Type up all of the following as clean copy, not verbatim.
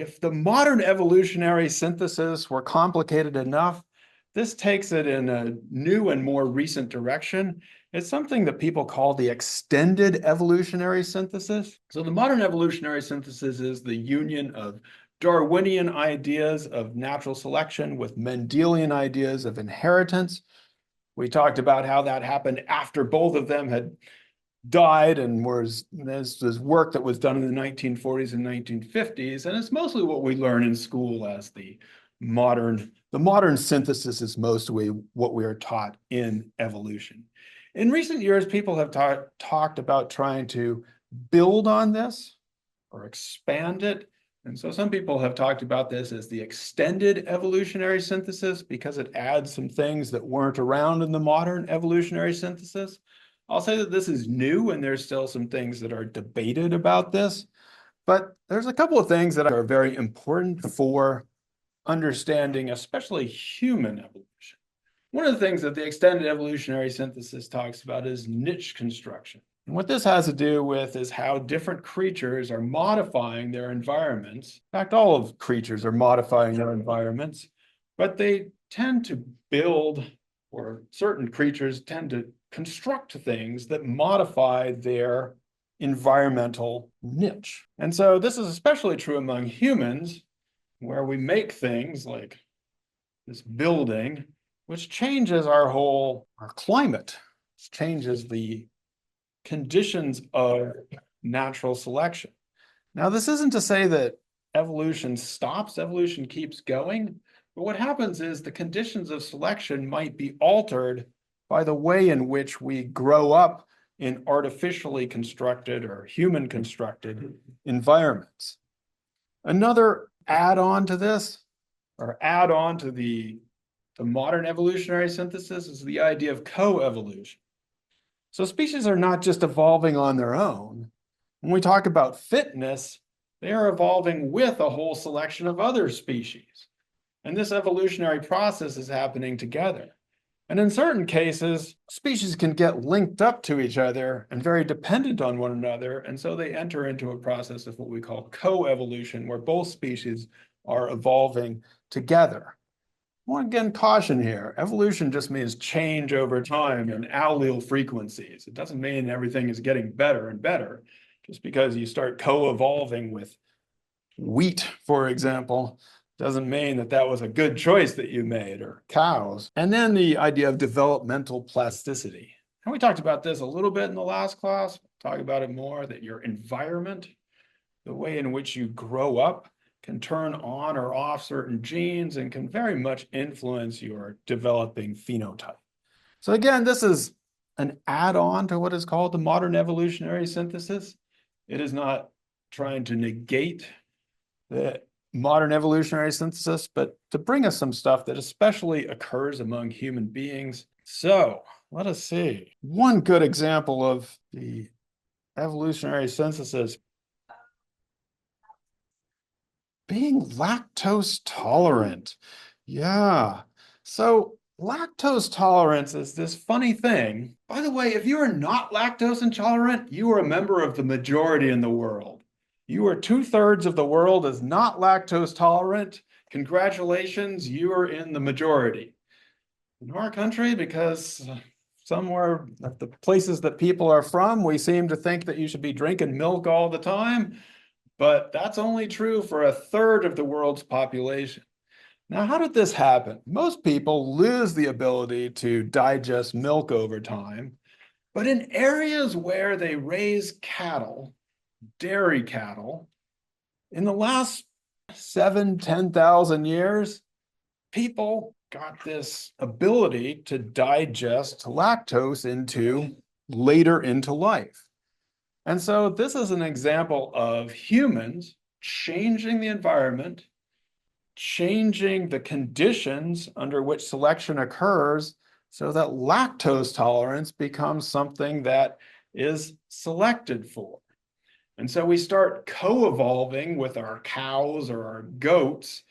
if the modern evolutionary synthesis were complicated enough, this takes it in a new and more recent direction. It's something that people call the extended evolutionary synthesis. So the modern evolutionary synthesis is the union of Darwinian ideas of natural selection with Mendelian ideas of inheritance. We talked about how that happened after both of them had died, and there's this work that was done in the 1940s and 1950s, and it's mostly what we learn in school as the modern synthesis is mostly what we are taught in evolution. In recent years, people have talked about trying to build on this or expand it. And so some people have talked about this as the extended evolutionary synthesis because it adds some things that weren't around in the modern evolutionary synthesis. I'll say that this is new and there's still some things that are debated about this, but there's a couple of things that are very important for understanding, especially human evolution. One of the things that the extended evolutionary synthesis talks about is niche construction. And what this has to do with is how different creatures are modifying their environments. In fact, all of creatures are modifying their environments, but they tend to build, or certain creatures tend to construct things that modify their environmental niche. And so this is especially true among humans, where we make things like this building, which changes our climate, which changes the conditions of natural selection. Now, this isn't to say that evolution stops, evolution keeps going, but what happens is the conditions of selection might be altered by the way in which we grow up in artificially constructed or human constructed environments. Another add-on to this, or add-on to the modern evolutionary synthesis, is the idea of coevolution. So species are not just evolving on their own. When we talk about fitness, they are evolving with a whole selection of other species. And this evolutionary process is happening together. And in certain cases, species can get linked up to each other and very dependent on one another. And so they enter into a process of what we call coevolution, where both species are evolving together. I want to again caution here. Evolution just means change over time in allele frequencies. It doesn't mean everything is getting better and better. Just because you start co-evolving with wheat, for example, doesn't mean that that was a good choice that you made, or cows. And then the idea of developmental plasticity. And we talked about this a little bit in the last class. We'll talk about it more, that your environment, the way in which you grow up, can turn on or off certain genes and can very much influence your developing phenotype. So again, this is an add-on to what is called the modern evolutionary synthesis. It is not trying to negate the modern evolutionary synthesis, but to bring us some stuff that especially occurs among human beings. So let us see. One good example of the evolutionary synthesis being lactose tolerant. Yeah. So lactose tolerance is this funny thing. By the way, if you are not lactose intolerant, you are a member of the majority in the world. You are 2/3 of the world is not lactose tolerant. Congratulations, you are in the majority. In our country, because somewhere at the places that people are from, we seem to think that you should be drinking milk all the time, but that's only true for 1/3 of the world's population. Now, how did this happen? Most people lose the ability to digest milk over time, but in areas where they raise cattle, dairy cattle, in the last 10,000 years, people got this ability to digest lactose later into life. And so this is an example of humans changing the environment, changing the conditions under which selection occurs so that lactose tolerance becomes something that is selected for. And so we start co-evolving with our cows or our goats,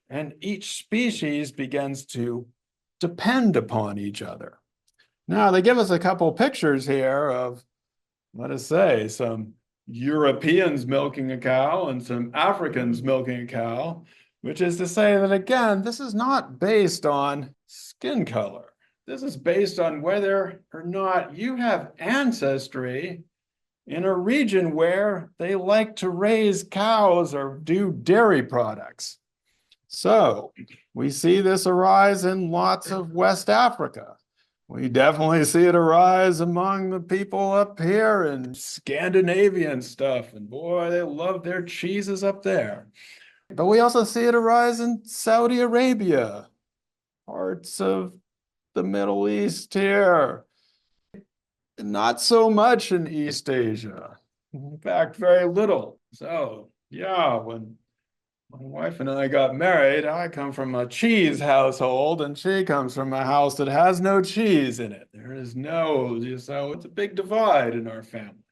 and each species begins to depend upon each other. Now, they give us a couple pictures here of, let us say, some Europeans milking a cow and some Africans milking a cow, which is to say that, again, this is not based on skin color. This is based on whether or not you have ancestry in a region where they like to raise cows or do dairy products. So we see this arise in lots of West Africa. We definitely see it arise among the people up here in Scandinavian stuff. And boy, they love their cheeses up there. But we also see it arise in Saudi Arabia, parts of the Middle East here. Not so much in East Asia. In fact, very little. So, yeah, when my wife and I got married, I come from a cheese household, and she comes from a house that has no cheese in it. There is no, so it's a big divide in our family.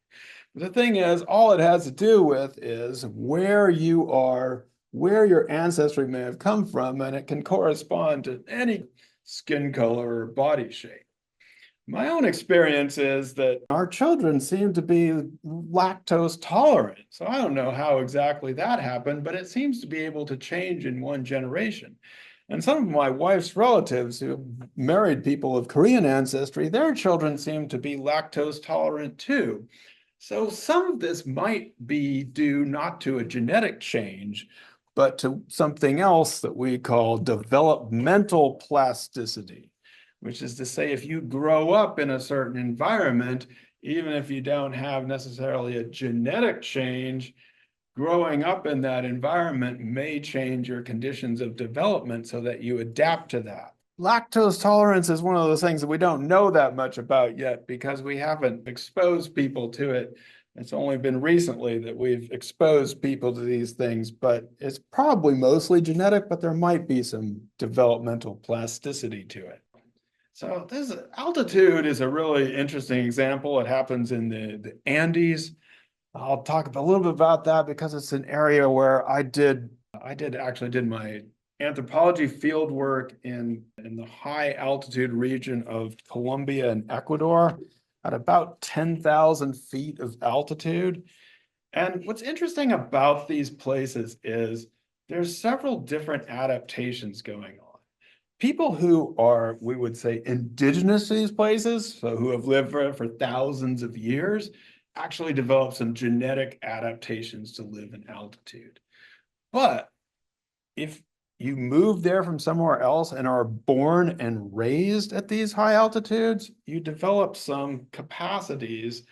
But the thing is, all it has to do with is where you are, where your ancestry may have come from, and it can correspond to any skin color or body shape. My own experience is that our children seem to be lactose tolerant. So I don't know how exactly that happened, but it seems to be able to change in one generation. And some of my wife's relatives who married people of Korean ancestry, their children seem to be lactose tolerant too. So some of this might be due not to a genetic change, but to something else that we call developmental plasticity, which is to say, if you grow up in a certain environment, even if you don't have necessarily a genetic change, growing up in that environment may change your conditions of development so that you adapt to that. Lactose tolerance is one of those things that we don't know that much about yet because we haven't exposed people to it. It's only been recently that we've exposed people to these things, but it's probably mostly genetic, but there might be some developmental plasticity to it. So this altitude is a really interesting example. It happens in the Andes. I'll talk a little bit about that because it's an area where I actually did my anthropology field work in the high altitude region of Colombia and Ecuador at about 10,000 feet of altitude. And what's interesting about these places is there's several different adaptations going on. People who are, we would say, indigenous to these places, so who have lived for thousands of years, actually develop some genetic adaptations to live in altitude. But if you move there from somewhere else and are born and raised at these high altitudes, you develop some capacities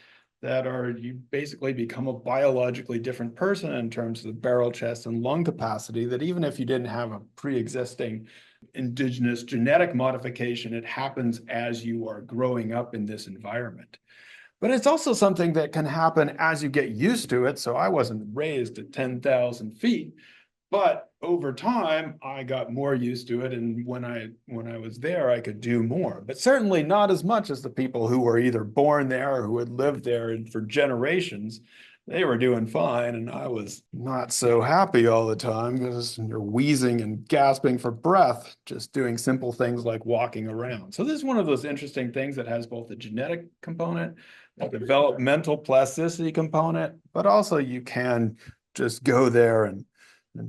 that are, you basically become a biologically different person in terms of the barrel, chest, and lung capacity, that even if you didn't have a pre-existing indigenous genetic modification, it happens as you are growing up in this environment. But it's also something that can happen as you get used to it. So I wasn't raised at 10,000 feet, but over time, I got more used to it. And when I was there, I could do more, but certainly not as much as the people who were either born there or who had lived there for generations. They were doing fine, and I was not so happy all the time because you're wheezing and gasping for breath, just doing simple things like walking around. So this is one of those interesting things that has both a genetic component, a developmental plasticity component, but also you can just go there and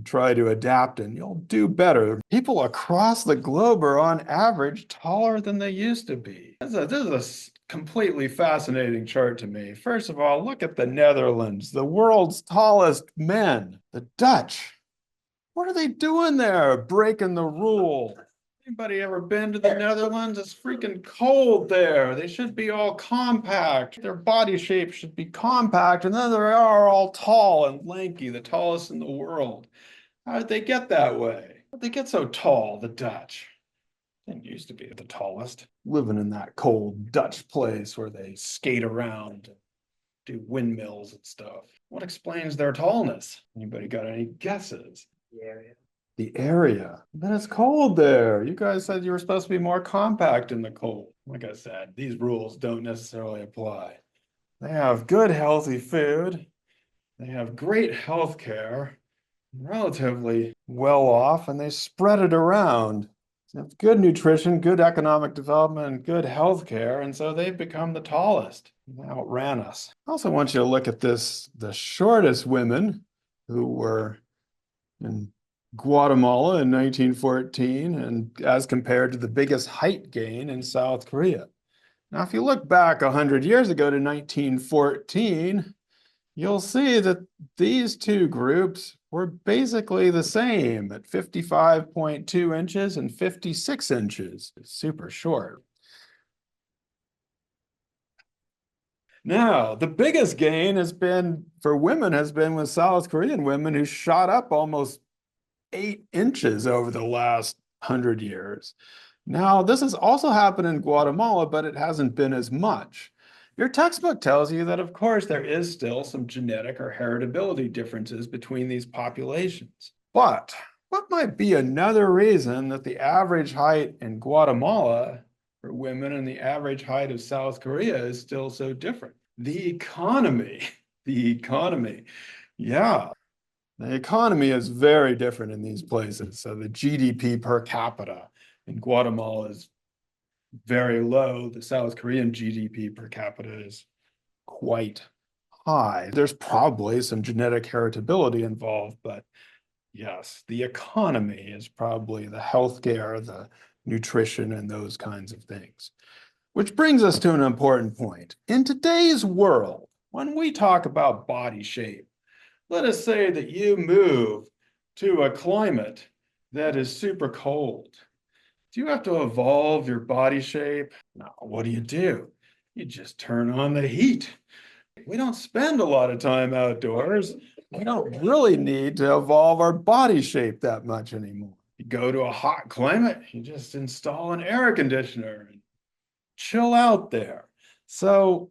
try to adapt and you'll do better. People across the globe are on average taller than they used to be. This is a completely fascinating chart to me. First of all, look at the Netherlands, the world's tallest men, the Dutch. What are they doing there? Breaking the rule. Anybody ever been to the Netherlands? It's freaking cold there. They should be all compact. Their body shape should be compact, and then they are all tall and lanky, the tallest in the world. How did they get that way? How did they get so tall, the Dutch? Didn't used to be the tallest. Living in that cold Dutch place where they skate around and do windmills and stuff. What explains their tallness? Anybody got any guesses? The area. The area. But it's cold there. You guys said you were supposed to be more compact in the cold. Like I said, these rules don't necessarily apply. They have good, healthy food. They have great health care, relatively well off, and they spread it around. They have good nutrition, good economic development, and good health care, and so they've become the tallest. outran us. I also want you to look at this, the shortest women who were in Guatemala in 1914, and as compared to the biggest height gain in South Korea. Now, if you look back 100 years ago to 1914, you'll see that these two groups were basically the same at 55.2 inches and 56 inches. It's super short. Now, the biggest gain has been for women has been with South Korean women who shot up almost 8 inches over the last 100 years. Now, this has also happened in Guatemala, but it hasn't been as much. Your textbook tells you that, of course, there is still some genetic or heritability differences between these populations. But what might be another reason that the average height in Guatemala for women and the average height of South Korea is still so different? The economy. The economy. Yeah. The economy is very different in these places. So the GDP per capita in Guatemala is very low. The South Korean GDP per capita is quite high. There's probably some genetic heritability involved, but yes, the economy is probably the healthcare, the nutrition, and those kinds of things. Which brings us to an important point. In today's world, when we talk about body shape, let us say that you move to a climate that is super cold. Do you have to evolve your body shape? No, what do? You just turn on the heat. We don't spend a lot of time outdoors. We don't really need to evolve our body shape that much anymore. You go to a hot climate, you just install an air conditioner and chill out there. So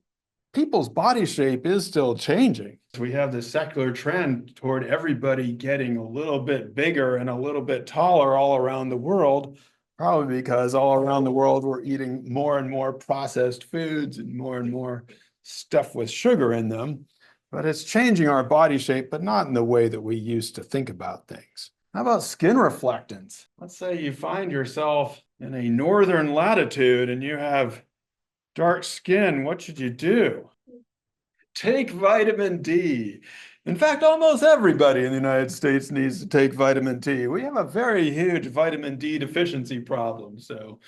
people's body shape is still changing. We have this secular trend toward everybody getting a little bit bigger and a little bit taller all around the world, probably because all around the world we're eating more and more processed foods and more stuff with sugar in them. But it's changing our body shape, but not in the way that we used to think about things. How about skin reflectance? Let's say you find yourself in a northern latitude and you have dark skin. What should you do? Take vitamin D. In fact, almost everybody in the United States needs to take vitamin D. We have a very huge vitamin D deficiency problem. So,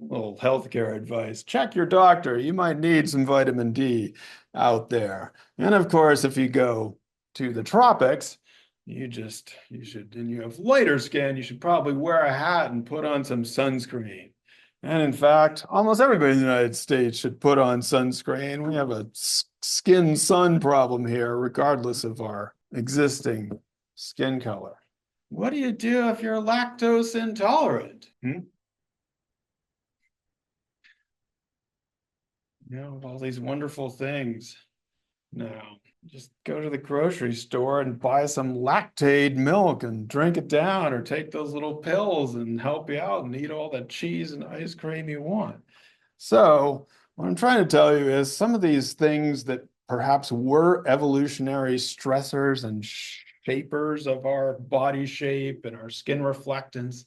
a little healthcare advice. Check your doctor. You might need some vitamin D out there. And of course, if you go to the tropics, you should, and you have lighter skin, you should probably wear a hat and put on some sunscreen. And in fact, almost everybody in the United States should put on sunscreen. We have a skin sun problem here, regardless of our existing skin color. What do you do if you're lactose intolerant? You know, all these wonderful things. Now, just go to the grocery store and buy some lactate milk and drink it down, or take those little pills and help you out and eat all the cheese and ice cream you want. So, what I'm trying to tell you is some of these things that perhaps were evolutionary stressors and shapers of our body shape and our skin reflectance,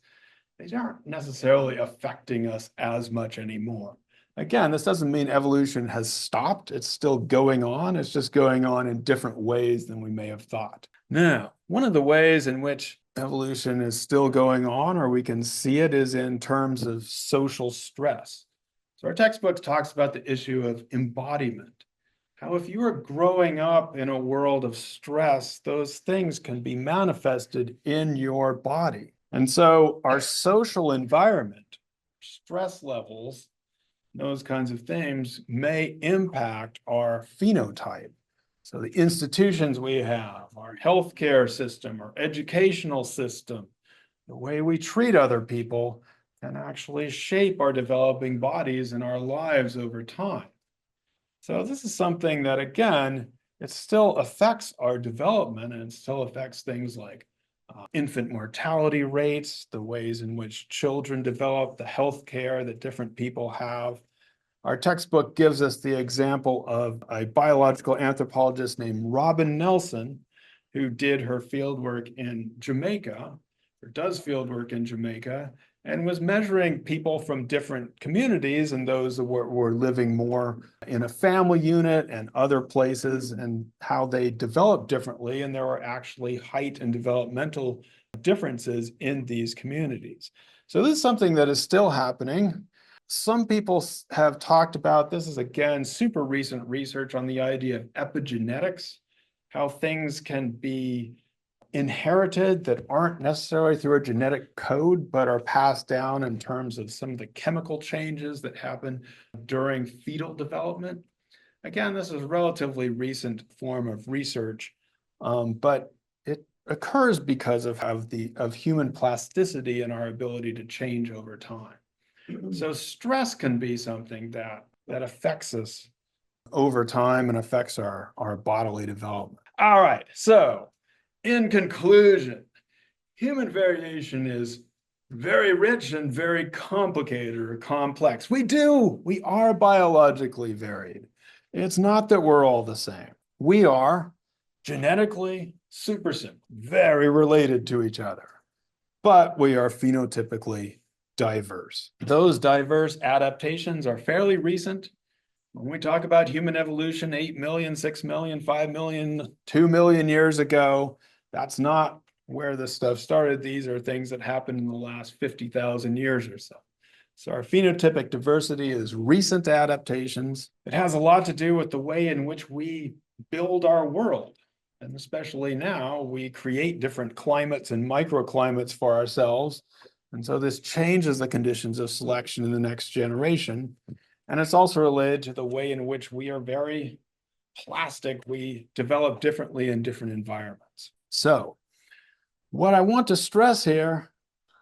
they aren't necessarily affecting us as much anymore. Again, this doesn't mean evolution has stopped. It's still going on. It's just going on in different ways than we may have thought. Now, one of the ways in which evolution is still going on, or we can see it, is in terms of social stress. So our textbook talks about the issue of embodiment. How if you are growing up in a world of stress, those things can be manifested in your body. And so our social environment, stress levels, those kinds of things may impact our phenotype. So the institutions we have, our healthcare system, our educational system, the way we treat other people can actually shape our developing bodies and our lives over time. So this is something that, again, it still affects our development, and it still affects things like infant mortality rates, the ways in which children develop, the health care that different people have. Our textbook gives us the example of a biological anthropologist named Robin Nelson, who did her fieldwork in Jamaica, or does fieldwork in Jamaica, and was measuring people from different communities and those that were living more in a family unit and other places and how they developed differently. And there were actually height and developmental differences in these communities. So this is something that is still happening. Some people have talked about, this is again, super recent research on the idea of epigenetics, how things can be inherited that aren't necessarily through a genetic code, but are passed down in terms of some of the chemical changes that happen during fetal development. Again, this is a relatively recent form of research, but it occurs because of human plasticity and our ability to change over time. So stress can be something that affects us over time and affects our bodily development. All right, so in conclusion, human variation is very rich and very complicated or complex. We are biologically varied. It's not that we're all the same. We are genetically super simple, very related to each other, but we are phenotypically diverse. Those diverse adaptations are fairly recent. When we talk about human evolution 8 million, 6 million, 5 million, 2 million years ago, that's not where this stuff started. These are things that happened in the last 50,000 years or so. So our phenotypic diversity is recent adaptations. It has a lot to do with the way in which we build our world. And especially now, we create different climates and microclimates for ourselves. And so this changes the conditions of selection in the next generation. And it's also related to the way in which we are very plastic. We develop differently in different environments. So what I want to stress here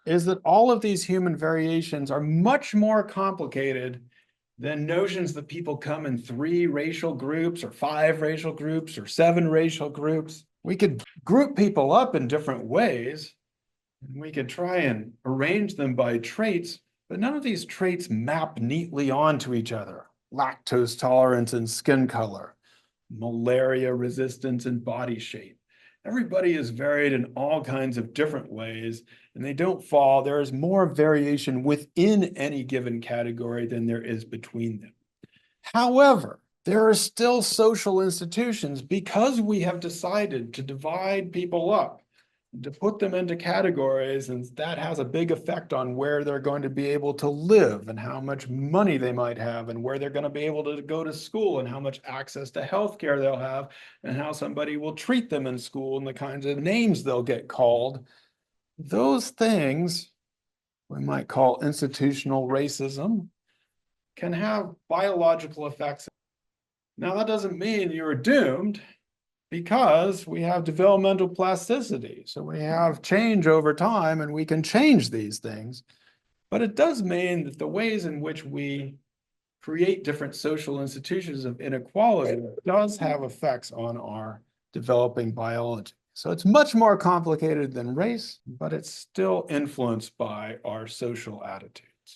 is that all of these human variations are much more complicated than notions that people come in 3 racial groups or 5 racial groups or 7 racial groups. We could group people up in different ways. And we could try and arrange them by traits, but none of these traits map neatly onto each other. Lactose tolerance and skin color, malaria resistance and body shape. Everybody is varied in all kinds of different ways, and they don't fall. There is more variation within any given category than there is between them. However, there are still social institutions because we have decided to divide people up, to put them into categories, and that has a big effect on where they're going to be able to live and how much money they might have and where they're going to be able to go to school and how much access to healthcare they'll have and how somebody will treat them in school and the kinds of names they'll get called. Those things we might call institutional racism can have biological effects. Now, that doesn't mean you're doomed, because we have developmental plasticity. So we have change over time and we can change these things. But it does mean that the ways in which we create different social institutions of inequality does have effects on our developing biology. So it's much more complicated than race, but it's still influenced by our social attitude.